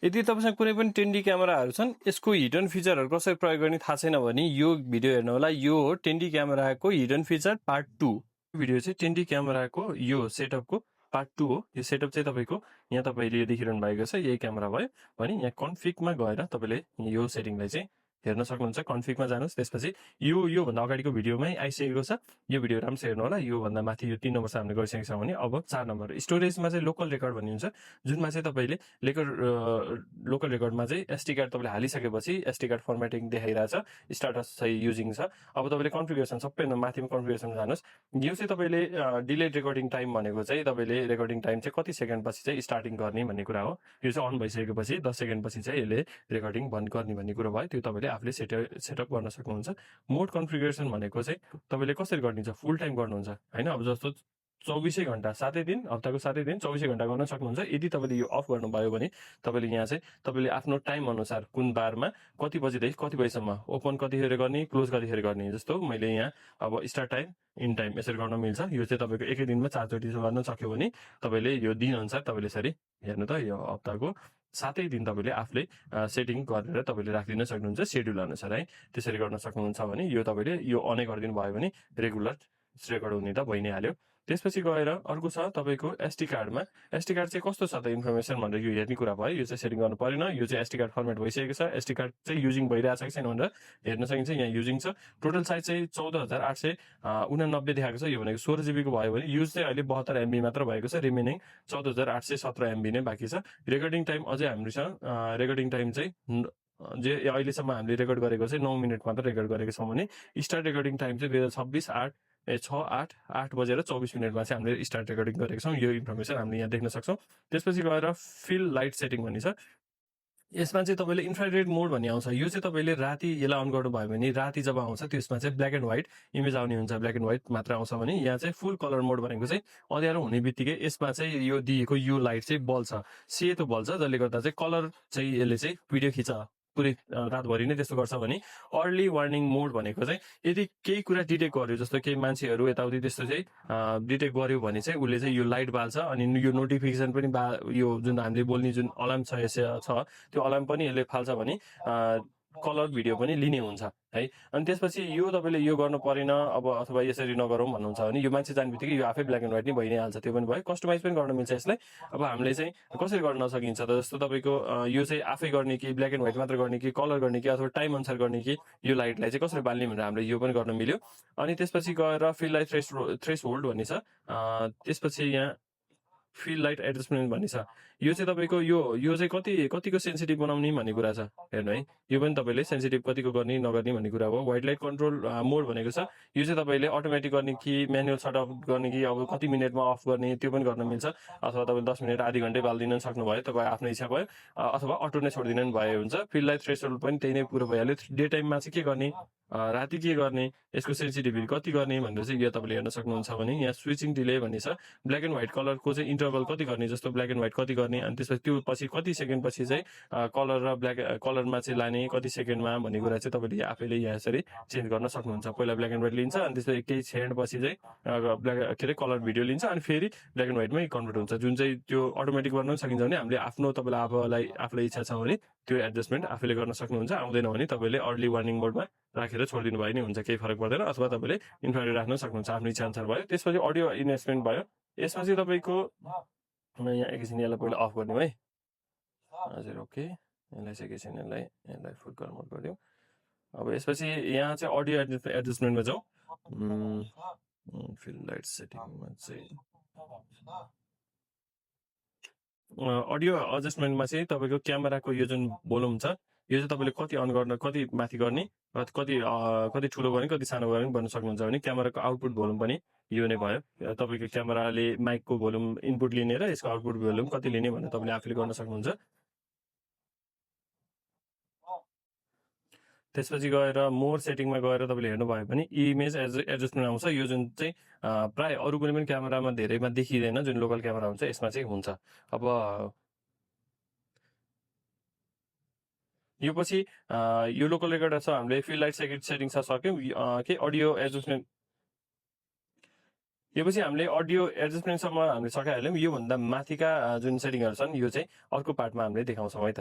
यदि तपाईसँग कुनै पनि 10D क्यामेराहरू छन्, यसको हिडन फिचरहरू कसरी प्रयोग गर्ने थाहा छैन भने यो भिडियो हेर्नु होला। यो हो 10D क्यामेराको हिडन फिचर पार्ट 2। भिडियो चाहिँ 10D क्यामेराको यो सेटअपको पार्ट 2 हो। यो सेटअप चाहिँ तपाईँको यहाँ तपाईँले देखिरहनु भएको छ, यही क्यामेरा भयो भने यहाँ कन्फिगमा गएर तपाईँले यो सेटिङलाई चाहिँ हेर्न सक्नुहुन्छ। कन्फिगमा जानुहोस्, त्यसपछि योभन्दा अगाडिको भिडियोमै आइसकेको छ। यो भिडियो राम्रोसँग हेर्नु होला। योभन्दा माथि यो 3 नम्बर हामीले गरिसकेको छौँ भने अब 4 नम्बर स्टोरेजमा चाहिँ लोकल रेकर्ड भन्ने हुन्छ, जुनमा चाहिँ तपाईँले लोकल रेकर्डमा चाहिँ एसडी कार्ड तपाईँले हालिसकेपछि एसडी कार्ड फर्मेटिङ देखाइरहेछ, स्टाटस चाहिँ युजिङ छ। अब तपाईँले कन्फिगरेसन सबैभन्दा माथिमा कन्फिगरेसनमा जानुहोस्। यो चाहिँ तपाईँले डिलेड रेकर्डिङ टाइम भनेको चाहिँ तपाईँले रेकर्डिङ टाइम चाहिँ कति सेकेन्डपछि चाहिँ स्टार्टिङ गर्ने भन्ने कुरा हो। यो चाहिँ अन भइसकेपछि 10 सेकेन्डपछि चाहिँ यसले रेकर्डिङ बन्द गर्ने भन्ने कुरो भयो। त्यो तपाईँले आफूले सेटअप गर्न सक्नुहुन्छ। मोड कन्फिगरेसन भनेको चाहिँ तपाईँले कसरी गर्नुहुन्छ, फुल टाइम गर्नुहुन्छ होइन। अब जस्तो 24 घण्टा 7 दिन, हप्ताको 7 दिन 24 घण्टा गर्न सक्नुहुन्छ। यदि तपाईँले यो अफ गर्नुभयो भने तपाईँले यहाँ चाहिँ तपाईँले आफ्नो टाइम अनुसार कुन बारमा कति बजीदेखि कति बजीसम्म ओपन कतिखेर गर्ने, क्लोज कतिखेर गर्ने, जस्तो मैले यहाँ अब स्टार्ट टाइम इन टाइम यसरी गर्न मिल्छ। यो चाहिँ तपाईँको एकै दिनमा 4 चोटि गर्न सक्यो भने तपाईँले यो दिन अनुसार तपाईँले यसरी हेर्नु त, यो हप्ताको 7 दिन तपाईँले आफूले सेटिङ गरेर तपाईँले राखिदिन सक्नुहुन्छ सेड्युल अनुसार है। त्यसरी गर्न सक्नुहुन्छ भने यो तपाईँले यो अनै गरिदिनु भयो भने रेगुलर रेकर्ड हुने त भइ नै हाल्यो। त्यसपछि गएर अर्को छ तपाईँको एसडी कार्डमा। एसडी कार्ड चाहिँ कस्तो छ त इन्फर्मेसन भनेर यो हेर्ने कुरा भयो। यो चाहिँ सेटिङ गर्नु परेन। यो चाहिँ एसडी कार्ड फर्मेट भइसकेको छ। एसडी कार्ड चाहिँ युजिङ भइरहेको छ कि छैन भनेर हेर्न सकिन्छ। यहाँ युजिङ छ। टोटल साइज चाहिँ 14,889 देखाएको छ। यो भनेको 16 GB को भयो भने युज चाहिँ अहिले 72 MB मात्र भएको छ। रिमेनिङ 14,817 MB नै बाँकी छ। रेकर्डिङ टाइम अझै हामीसँग रेकर्डिङ टाइम चाहिँ जे अहिलेसम्म हामीले रेकर्ड गरेको चाहिँ 9 मिनट मात्र रेकर्ड गरेको छौँ भने स्टार्ट रेकर्डिङ टाइम चाहिँ 2026 8 बजेर 24 मिनटमा चाहिँ हामीले स्टार्ट रेकर्डिङ गरेको छौँ। यो इन्फर्मेसन हामीले यहाँ देख्न सक्छौँ। त्यसपछि गएर फिल लाइट सेटिङ भन्ने छ। यसमा चाहिँ तपाईँले इन्फ्रारेड मोड भन्ने आउँछ। यो चाहिँ तपाईँले राति यसलाई अन गर्नुभयो भने राति जब आउँछ त्यसमा चाहिँ ब्ल्याक एन्ड व्हाइट इमेज आउने हुन्छ, ब्ल्याक एन्ड व्हाइट मात्र आउँछ भने यहाँ चाहिँ फुल कलर मोड भनेको चाहिँ अँध्यारो हुने बित्तिकै यसमा चाहिँ यो दिएको यो लाइट चाहिँ बल्छ, सेतो बल्छ, जसले गर्दा चाहिँ कलर चाहिँ यसले चाहिँ भिडियो खिच्छ पुरै रातभरि नै त्यस्तो गर्छ भने। अर्ली वार्निङ मोड भनेको चाहिँ यदि केही कुरा डिटेक्ट गर्यो, जस्तो केही मान्छेहरू यताउति त्यस्तो चाहिँ डिटेक्ट गर्यो भने चाहिँ उसले चाहिँ यो लाइट बाल्छ अनि यो नोटिफिकेसन पनि यो जुन हामीले बोल्ने जुन अलार्म छ त्यो अलार्म पनि यसले फाल्छ भने कलर भिडियो पनि लिने हुन्छ है। अनि त्यसपछि यो तपाईँले यो गर्नु परेन अब अथवा यसरी नगरौँ भन्नुहुन्छ भने यो मान्छे जाने बित्तिकै यो आफै ब्ल्याक एन्ड व्हाइट नै भइ नै हाल्छ। त्यो पनि भयो। कस्टमाइज पनि गर्न मिल्छ यसलाई। अब हामीले चाहिँ कसरी गर्न सकिन्छ त, जस्तो तपाईँको यो चाहिँ आफै गर्ने कि ब्ल्याक एन्ड व्हाइट मात्र गर्ने कि कलर गर्ने कि अथवा टाइम अनुसार गर्ने कि यो लाइटलाई चाहिँ कसरी बाल्ने भनेर हामीले यो पनि गर्न मिल्यो। अनि त्यसपछि गएर फिल लाइट थ्रेस होल्ड भन्ने छ। त्यसपछि यहाँ फिल लाइट एडजस्टमेन्ट भन्ने छ। यो चाहिँ तपाईँको यो चाहिँ कतिको सेन्सिटिभ बनाउने भन्ने कुरा छ हेर्नु है। यो पनि तपाईँले सेन्सिटिभ कतिको गर्ने नगर्ने भन्ने कुरा हो। व्हाइट लाइट कन्ट्रोल मोड भनेको छ। यो चाहिँ तपाईँले अटोमेटिक गर्ने कि म्यानुअल सट अफ गर्ने कि अब कति मिनटमा अफ गर्ने त्यो पनि गर्न मिल्छ। अथवा तपाईँले 10 मिनट आधी घन्टै बाल्दिन सक्नुभयो, तपाईँ आफ्नो इच्छा भयो। अथवा अटो नै छोडिदिनु भयो हुन्छ। फिल लाइट थ्रेसहोल्ड पनि त्यही नै पुरो भइहाल्यो। डे टाइममा चाहिँ के गर्ने, राति के गर्ने, यसको सेन्सिटिभिटी कति गर्ने भनेर चाहिँ यो तपाईँले हेर्न सक्नुहुन्छ भने यहाँ स्विचिङ डिले भन्ने छ। ब्ल्याक एन्ड व्हाइट कलरको चाहिँ इन्टरभल कति गर्ने, जस्तो ब्ल्याक एन्ड व्हाइट कति गर्ने, अनि त्यसपछि त्यो पछि कति सेकेन्ड पछि चाहिँ कलर र ब्ल्याक कलरमा चाहिँ लाने कति सेकेन्डमा भन्ने कुरा चाहिँ तपाईँले आफैले यहाँ यसरी चेन्ज गर्न सक्नुहुन्छ। पहिला ब्ल्याक एन्ड व्हाइट लिन्छ अनि त्यसपछि केही सेकेन्ड पछि चाहिँ कलर भिडियो लिन्छ अनि फेरि ब्ल्याक एन्ड व्हाइटमै कन्भर्ट हुन्छ। जुन चाहिँ त्यो अटोमेटिक गर्न सकिन्छ भने हामीले आफ्नो तपाईँलाई आफूलाई इच्छा छ भने त्यो एडजस्टमेन्ट आफूले गर्न सक्नुहुन्छ। आउँदैन भने तपाईँले अर्ली वार्निङ मोडमा राखेर छोडिदिनु भयो नि हुन्छ, केही फरक पर्दैन। अथवा तपाईँले इन्फ्रारेड राख्न सक्नुहुन्छ, आफ्नो इच्छा अनुसार भयो। त्यसपछि अडियो इन्भेस्टमेन्ट भयो। यसमा चाहिँ तपाईँको यहाँ एकैछिन यसलाई पहिला अफ गरिदिउँ है। हजुर ओके, यसलाई चाहिँ एकैछिन यसलाई फुल कलर मोड गरिदिउँ। अब यसपछि यहाँ चाहिँ अडियो एडजस्टमेन्टमा जाउँ। फिल लाइट सेटिङमा चाहिँ अडियो एडजस्टमेन्टमा चाहिँ तपाईँको क्यामेराको यो जुन भोल्युम छ यो चाहिँ तपाईँले कति अन गर्न, कति माथि गर्ने, कति ठुलो गर्ने, कति सानो गर्ने भन्न सक्नुहुन्छ भने क्यामेराको आउटपुट भोल्युम पनि यो नै भयो। तपाईँको क्यामेराले माइकको भोल्युम इनपुट लिने र यसको आउटपुट भोल्युम कति लिने भनेर तपाईँले आफूले गर्न सक्नुहुन्छ। त्यसपछि गएर मोर सेटिङमा गएर तपाईँले हेर्नुभयो भने इमेज एडजस्टमेन्ट आउँछ। यो जुन चाहिँ प्राय अरू कुनै पनि क्यामेरामा धेरैमा देखिँदैन, जुन लोकल क्यामेरा हुन्छ यसमा चाहिँ हुन्छ। अब यो पछि यो लोकल रेकर्डर छ, हामीले फिल लाइट सेटिङ सक्यौँ। के अडियो एडजस्टमेन्ट यो पछि हामीले अडियो एडजस्टमेन्टसम्म हामीले सकाइहाल्यौँ। योभन्दा माथिका जुन सेटिङहरू छन् यो चाहिँ अर्को पार्टमा हामीले देखाउँछौँ है त।